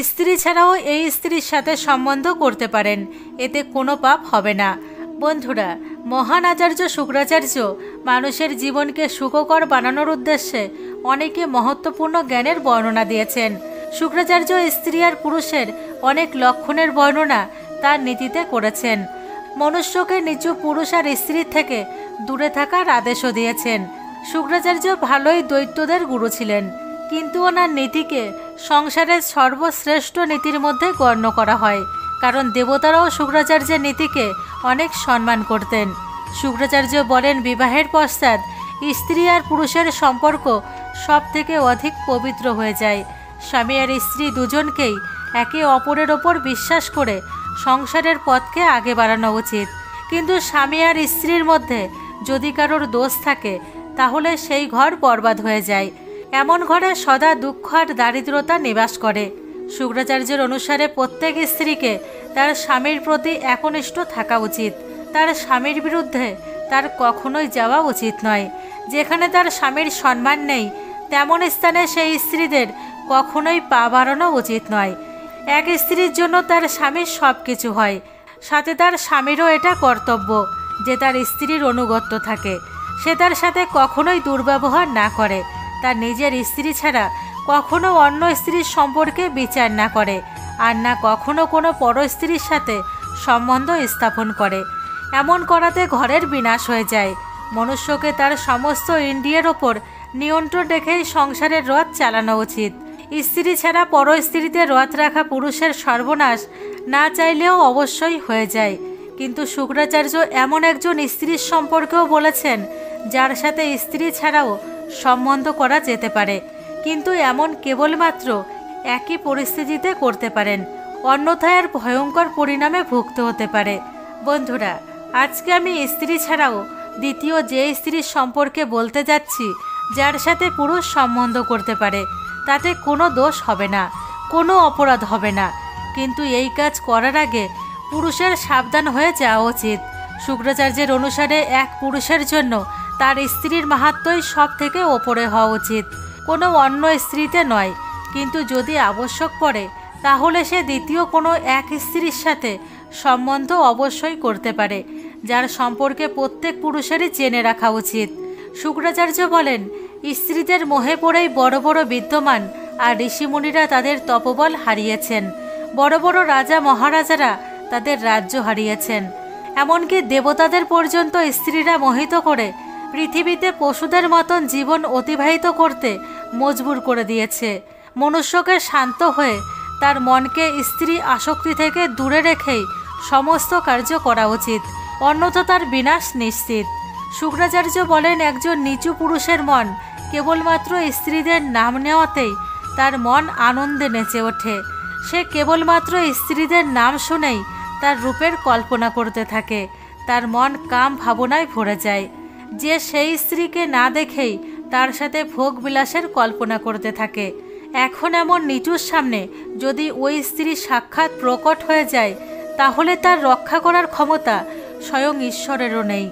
স্ত্রী ছাড়াও এই স্ত্রীর সাথে সম্বন্ধ করতে পারেন, এতে কোনো পাপ হবে না। বন্ধুরা, মহান আচার্য শুক্রাচার্য মানুষের জীবনকে সুখকর বানানোর উদ্দেশ্যে অনেকে মহত্বপূর্ণ জ্ঞানের বর্ণনা দিয়েছেন। শুক্রাচার্য স্ত্রী আর পুরুষের অনেক লক্ষণের বর্ণনা তার নীতিতে করেছেন। মনুষ্যকে নিচু পুরুষ আর স্ত্রীর থেকে দূরে থাকার আদেশও দিয়েছেন। শুক্রাচার্য ভালোই দৈত্যদের গুরু ছিলেন, কিন্তু ওনার নীতিকে সংসারের সর্বশ্রেষ্ঠ নীতির মধ্যে গণ্য করা হয়, কারণ দেবতারাও শুক্রাচার্যের নীতিকে অনেক সম্মান করতেন। শুক্রাচার্য বলেন, বিবাহের পশ্চাৎ স্ত্রী আর পুরুষের সম্পর্ক সব থেকে অধিক পবিত্র হয়ে যায়। স্বামী আর স্ত্রী দুজনকেই একে অপরের ওপর বিশ্বাস করে সংসারের পথকে আগে বাড়ানো উচিত। কিন্তু স্বামী আর স্ত্রীর মধ্যে যদি কারোর দোষ থাকে তাহলে সেই ঘর বরবাদ হয়ে যায়। এমন ঘরে সদা দুঃখ আর দারিদ্রতা নিবাস করে। শুক্রাচার্যের অনুসারে প্রত্যেক স্ত্রীকে তার স্বামীর প্রতি একনিষ্ঠ থাকা উচিত। তার স্বামীর বিরুদ্ধে তার কখনোই যাওয়া উচিত নয়। যেখানে তার স্বামীর সম্মান নেই তেমন স্থানে সেই স্ত্রীদের কখনোই পা বাড়ানো উচিত নয়। এক স্ত্রীর জন্য তার স্বামীর সব কিছু হয়, সাথে তার স্বামীরও এটা কর্তব্য যে তার স্ত্রীর অনুগত্য থাকে। সে তার সাথে কখনোই দুর্ব্যবহার না করে, তার নিজের স্ত্রী ছাড়া কখনো অন্য স্ত্রীর সম্পর্কে বিচার না করে, আর না কখনো কোনো পর স্ত্রীর সাথে সম্বন্ধ স্থাপন করে। এমন করাতে ঘরের বিনাশ হয়ে যায়। মনুষ্যকে তার সমস্ত ইন্দ্রিয়ের ওপর নিয়ন্ত্রণ রেখেই সংসারের রথ চালানো উচিত। স্ত্রী ছাড়া পর স্ত্রীতে রথ রাখা পুরুষের সর্বনাশ না চাইলেও অবশ্যই হয়ে যায়। কিন্তু শুক্রাচার্য এমন একজন স্ত্রীর সম্পর্কেও বলেছেন যার সাথে স্ত্রী ছাড়াও সম্বন্ধ করা যেতে পারে, কিন্তু এমন কেবলমাত্র একই পরিস্থিতিতে করতে পারেন, অন্যথায় আর ভয়ঙ্কর পরিণামে ভুগতে হতে পারে। বন্ধুরা, আজকে আমি স্ত্রী ছাড়াও দ্বিতীয় যে স্ত্রীর সম্পর্কে বলতে যাচ্ছি, যার সাথে পুরুষ সম্বন্ধ করতে পারে, তাতে কোনো দোষ হবে না, কোনো অপরাধ হবে না। কিন্তু এই কাজ করার আগে পুরুষের সাবধান হয়ে যাওয়া উচিত। শুক্রাচার্যের অনুসারে এক পুরুষের জন্য তার স্ত্রীর মাহাত্ম্যই সব থেকে ওপরে হওয়া উচিত, কোনো অন্য স্ত্রীতে নয়। কিন্তু যদি আবশ্যক পড়ে তাহলে সে দ্বিতীয় কোনো এক স্ত্রীর সাথে সম্বন্ধ অবশ্যই করতে পারে, যার সম্পর্কে প্রত্যেক পুরুষেরই জেনে রাখা উচিত। শুক্রাচার্য বলেন, স্ত্রীদের মোহে পড়েই বড় বড় বিদ্যমান আর ঋষিমুনিরা তাদের তপবল হারিয়েছেন, বড় বড় রাজা মহারাজারা তাদের রাজ্য হারিয়েছেন, এমনকি দেবতাদের পর্যন্ত স্ত্রীরা মোহিত করে পৃথিবীতে পশুদের মতন জীবন অতিবাহিত করতে মজবুর করে দিয়েছে। মনুষ্যকে শান্ত হয়ে তার মনকে স্ত্রী আসক্তি থেকে দূরে রেখেই সমস্ত কার্য করা উচিত, অন্যথা তার বিনাশ নিশ্চিত। শুক্রাচার্য বলেন, একজন নিচু পুরুষের মন কেবলমাত্র স্ত্রীদের নাম নেওয়াতেই তার মন আনন্দে নেচে ওঠে। সে কেবলমাত্র স্ত্রীদের নাম শুনেই তার রূপের কল্পনা করতে থাকে, তার মন কাম ভাবনায় ভরে যায়। যে সেই স্ত্রীকে না দেখেই তার সাথে ভোগ বিলাসের কল্পনা করতে থাকে। এখন এমন নিচুর সামনে যদি ওই স্ত্রী সাক্ষাৎ প্রকট হয়ে যায় তাহলে তার রক্ষা করার ক্ষমতা স্বয়ং ঈশ্বরেরও নেই।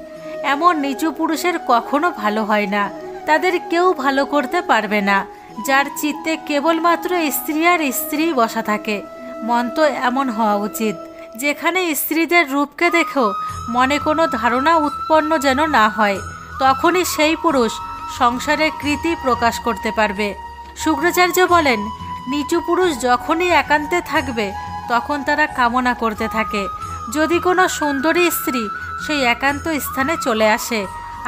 এমন নিচু পুরুষের কখনো ভালো হয় না, তাদের কেউ ভালো করতে পারবে না। যার চিত্তে কেবলমাত্র স্ত্রী আর স্ত্রী বসা থাকে, মন তো এমন হওয়া উচিত যেখানে স্ত্রীদের রূপকে দেখেও মনে কোনো ধারণা উৎপন্ন যেন না হয়। তখনই সেই পুরুষ সংসারের কৃতি প্রকাশ করতে পারবে। শুক্রাচার্য বলেন, নিচু পুরুষ যখনই একান্তে থাকবে তখন তারা কামনা করতে থাকে যদি কোনো সুন্দরী স্ত্রী সেই একান্ত স্থানে চলে আসে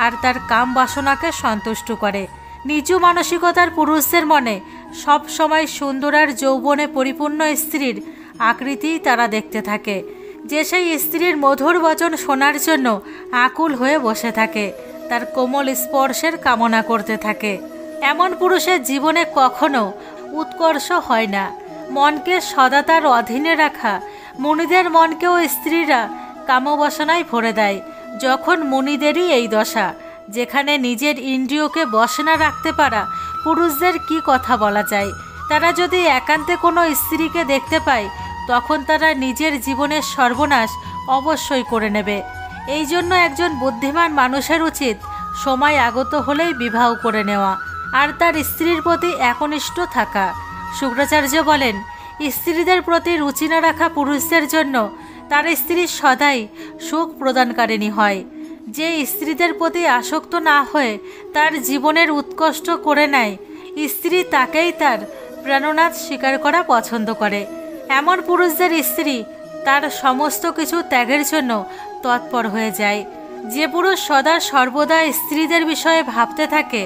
আর তার কাম বাসনাকে সন্তুষ্ট করে। নিচু মানসিকতার পুরুষদের মনে সব সময় সুন্দর আর যৌবনে পরিপূর্ণ স্ত্রীর আকৃতিই তারা দেখতে থাকে, যে সেই স্ত্রীর মধুর বচন শোনার জন্য আকুল হয়ে বসে থাকে, তার কোমল স্পর্শের কামনা করতে থাকে। এমন পুরুষের জীবনে কখনো উৎকর্ষ হয় না। মনকে সদা তার অধীনে রাখা মুনিদের মনকেও স্ত্রীরা কামবাসনায় ভরে দেয়। যখন মুনিদেরই এই দশা, যেখানে নিজের ইন্দ্রিয়কে বশে না রাখতে পারা পুরুষদের কি কথা বলা যায়। তারা যদি একান্তে কোনো স্ত্রীকে দেখতে পায় তখন তারা নিজের জীবনের সর্বনাশ অবশ্যই করে নেবে। এই জন্য একজন বুদ্ধিমান মানুষের উচিত সময় আগত হলেই বিবাহ করে নেওয়া আর তার স্ত্রীর প্রতি একনিষ্ঠ থাকা। শুক্রাচার্য বলেন, স্ত্রীদের প্রতি রুচি না রাখা পুরুষদের জন্য তার স্ত্রী সদাই সুখ প্রদানকারিণী হয়। যে স্ত্রীদের প্রতি আসক্ত না হয়ে তার জীবনের উৎকষ্ট করে নেয়, স্ত্রী তাকেই তার প্রাণনাথ স্বীকার করা পছন্দ করে। এমন পুরুষদের স্ত্রী তার সমস্ত কিছু ত্যাগের জন্য তৎপর হয়ে যায়। যে পুরুষ সদা সর্বদা স্ত্রীদের বিষয়ে ভাবতে থাকে,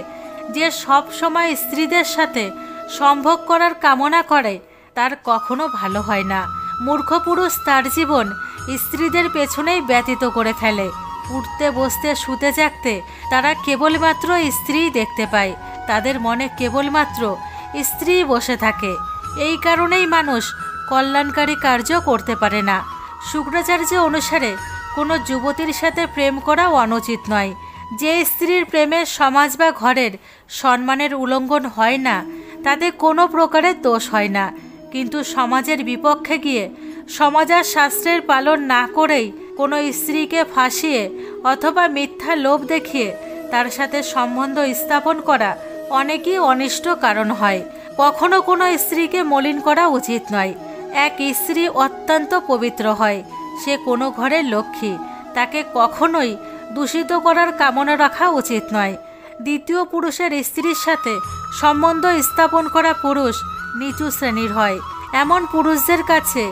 যে সব সময় স্ত্রীদের সাথে সম্ভোগ করার কামনা করে, তার কখনো ভালো হয় না। মূর্খ পুরুষ তার জীবন স্ত্রীদের পেছনেই ব্যতীত করে ফেলে। উঠতে বসতে শুতে জাগতে তারা কেবলমাত্র স্ত্রীই দেখতে পায়। তাদের মনে কেবলমাত্র স্ত্রী বসে থাকে। এই কারণেই মানুষ কল্যাণকারী কার্য করতে পারে না। শুক্রাচার্য অনুসারে কোনো যুবতীর সাথে প্রেম করাও অনুচিত নয়। যে স্ত্রীর প্রেমে সমাজ বা ঘরের সম্মানের উল্লঙ্ঘন হয় না, তাতে কোনো প্রকারের দোষ হয় না। কিন্তু সমাজের বিপক্ষে গিয়ে সমাজ আর শাস্ত্রের পালন না করেই কোনো স্ত্রীকে ফাঁসিয়ে অথবা মিথ্যা লোভ দেখিয়ে তার সাথে সম্বন্ধ স্থাপন করা অনেকই অনিষ্ট কারণ হয়। কখনো কোনো স্ত্রীকে মলিন করা উচিত নয়। এক স্ত্রী অত্যন্ত পবিত্র হয়, সে কোনো ঘরের লক্ষ্মী, তাকে কখনোই দূষিত করার কামনা রাখা উচিত নয়। দ্বিতীয় পুরুষের স্ত্রীর সাথে সম্বন্ধ স্থাপন করা পুরুষ নিচু শ্রেণীর হয়। এমন পুরুষদের কাছে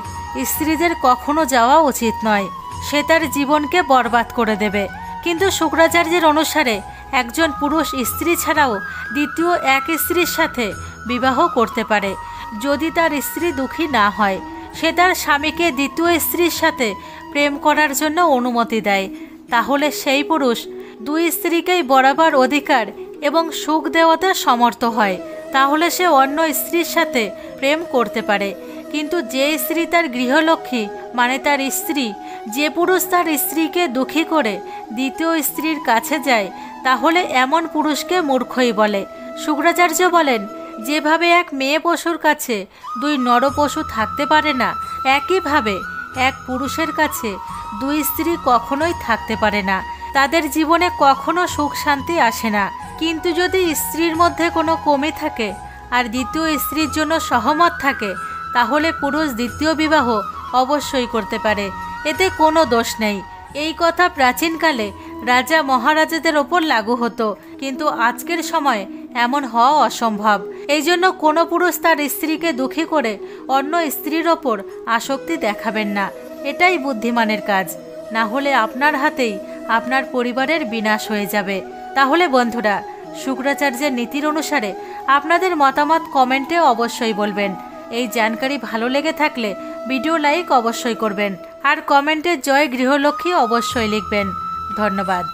স্ত্রীদের কখনো যাওয়া উচিত নয়, সে তার জীবনকে বরবাদ করে দেবে। কিন্তু শুক্রাচার্যের অনুসারে একজন পুরুষ স্ত্রী ছাড়াও দ্বিতীয় এক স্ত্রীর সাথে বিবাহ করতে পারে। যদি তার স্ত্রী দুঃখী না হয়, সে তার স্বামীকে দ্বিতীয় স্ত্রীর সাথে প্রেম করার জন্য অনুমতি দেয়, তাহলে সেই পুরুষ দুই স্ত্রীকেই বরাবর অধিকার এবং সুখ দেওয়াতে সমর্থ হয়। তাহলে সে অন্য স্ত্রীর সাথে প্রেম করতে পারে। কিন্তু যে স্ত্রী তার গৃহলক্ষ্মী মানে তার স্ত্রী, যে পুরুষ তার স্ত্রীকে দুঃখী করে দ্বিতীয় স্ত্রীর কাছে যায়, তাহলে এমন পুরুষকে মূর্খই বলে। শুক্রাচার্য বলেন, যেভাবে এক মেয়ে পশুর কাছে দুই নর পশু থাকতে পারে না, একইভাবে এক পুরুষের কাছে দুই স্ত্রী কখনোই থাকতে পারে না। তাদের জীবনে কখনো সুখ শান্তি আসে না। কিন্তু যদি স্ত্রীর মধ্যে কোনো কমি থাকে আর দ্বিতীয় স্ত্রীর জন্য সহমত থাকে, তাহলে পুরুষ দ্বিতীয় বিবাহ অবশ্যই করতে পারে, এতে কোনো দোষ নেই। এই কথা প্রাচীনকালে রাজা মহারাজাদের ওপর লাগু হতো, কিন্তু আজকের সময় এমন হওয়া অসম্ভব। এই জন্য কোনো পুরুষ তার স্ত্রীকে দুঃখী করে অন্য স্ত্রীর ওপর আসক্তি দেখাবেন না, এটাই বুদ্ধিমানের কাজ। না হলে আপনার হাতেই আপনার পরিবারের বিনাশ হয়ে যাবে। তাহলে বন্ধুরা, শুক্রাচার্যের নীতির অনুসারে আপনাদের মতামত কমেন্টে অবশ্যই বলবেন। এই জানকারি ভালো লেগে থাকলে ভিডিও লাইক অবশ্যই করবেন আর কমেন্টে জয় গৃহলক্ষ্মী অবশ্যই লিখবেন। ধন্যবাদ।